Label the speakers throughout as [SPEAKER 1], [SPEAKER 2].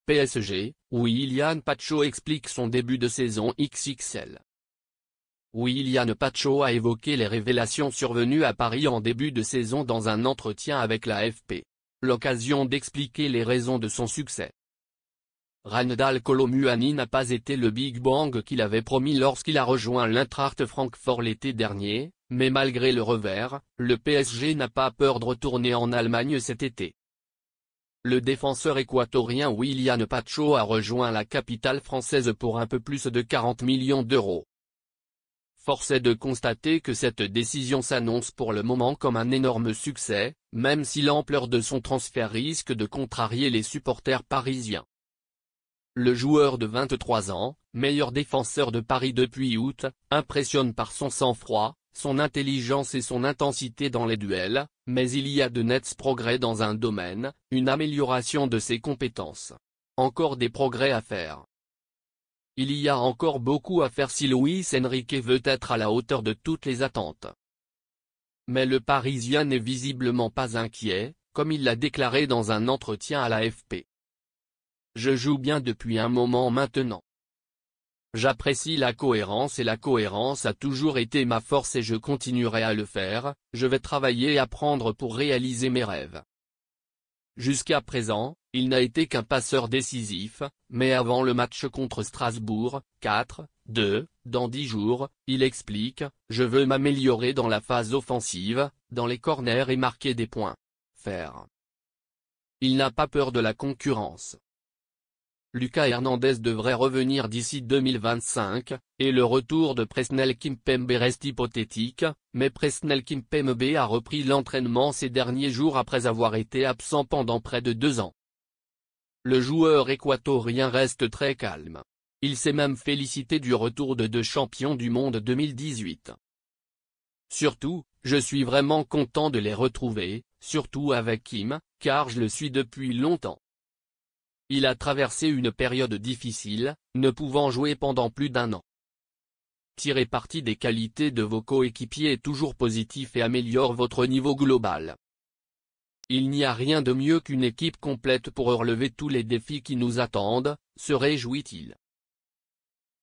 [SPEAKER 1] PSG, Willian Pacho explique son début de saison XXL. Willian Pacho a évoqué les révélations survenues à Paris en début de saison dans un entretien avec l'AFP. L'occasion d'expliquer les raisons de son succès. Randal Kolo Muani n'a pas été le Big Bang qu'il avait promis lorsqu'il a rejoint l'Eintracht Francfort l'été dernier, mais malgré le revers, le PSG n'a pas peur de retourner en Allemagne cet été. Le défenseur équatorien Willian Pacho a rejoint la capitale française pour un peu plus de 40 millions d'euros. Force est de constater que cette décision s'annonce pour le moment comme un énorme succès, même si l'ampleur de son transfert risque de contrarier les supporters parisiens. Le joueur de 23 ans, meilleur défenseur de Paris depuis août, impressionne par son sang-froid, son intelligence et son intensité dans les duels, mais il y a de nets progrès dans un domaine, une amélioration de ses compétences. Encore des progrès à faire. Il y a encore beaucoup à faire si Luis Enrique veut être à la hauteur de toutes les attentes. Mais le Parisien n'est visiblement pas inquiet, comme il l'a déclaré dans un entretien à l'AFP. Je joue bien depuis un moment maintenant. J'apprécie la cohérence et la cohérence a toujours été ma force et je continuerai à le faire, je vais travailler et apprendre pour réaliser mes rêves. Jusqu'à présent, il n'a été qu'un passeur décisif, mais avant le match contre Strasbourg, 4-2, dans 10 jours, il explique, je veux m'améliorer dans la phase offensive, dans les corners et marquer des points. Faire. Il n'a pas peur de la concurrence. Lucas Hernandez devrait revenir d'ici 2025, et le retour de Presnel Kimpembe reste hypothétique, mais Presnel Kimpembe a repris l'entraînement ces derniers jours après avoir été absent pendant près de 2 ans. Le joueur équatorien reste très calme. Il s'est même félicité du retour de 2 champions du monde 2018. Surtout, je suis vraiment content de les retrouver, surtout avec Kim, car je le suis depuis longtemps. Il a traversé une période difficile, ne pouvant jouer pendant plus d'1 an. Tirez parti des qualités de vos coéquipiers est toujours positif et améliore votre niveau global. Il n'y a rien de mieux qu'une équipe complète pour relever tous les défis qui nous attendent, se réjouit-il.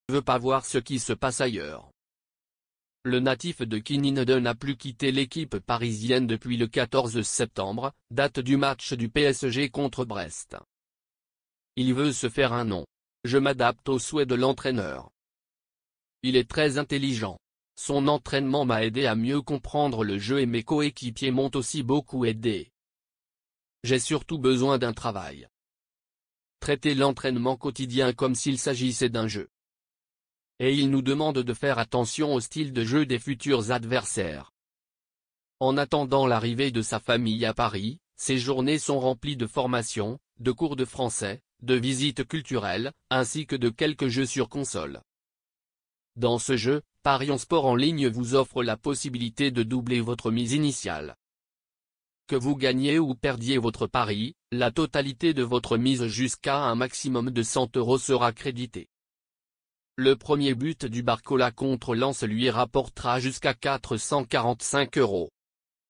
[SPEAKER 1] Je ne veux pas voir ce qui se passe ailleurs. Le natif de Kinninade n'a plus quitté l'équipe parisienne depuis le 14 septembre, date du match du PSG contre Brest. Il veut se faire un nom. Je m'adapte aux souhaits de l'entraîneur. Il est très intelligent. Son entraînement m'a aidé à mieux comprendre le jeu et mes coéquipiers m'ont aussi beaucoup aidé. J'ai surtout besoin d'un travail. Traiter l'entraînement quotidien comme s'il s'agissait d'un jeu. Et il nous demande de faire attention au style de jeu des futurs adversaires. En attendant l'arrivée de sa famille à Paris, ses journées sont remplies de formations, de cours de français, de visites culturelles, ainsi que de quelques jeux sur console. Dans ce jeu, Parions Sport en ligne vous offre la possibilité de doubler votre mise initiale. Que vous gagniez ou perdiez votre pari, la totalité de votre mise jusqu'à un maximum de 100 € sera créditée. Le premier but du Barcola contre Lens lui rapportera jusqu'à 445 €.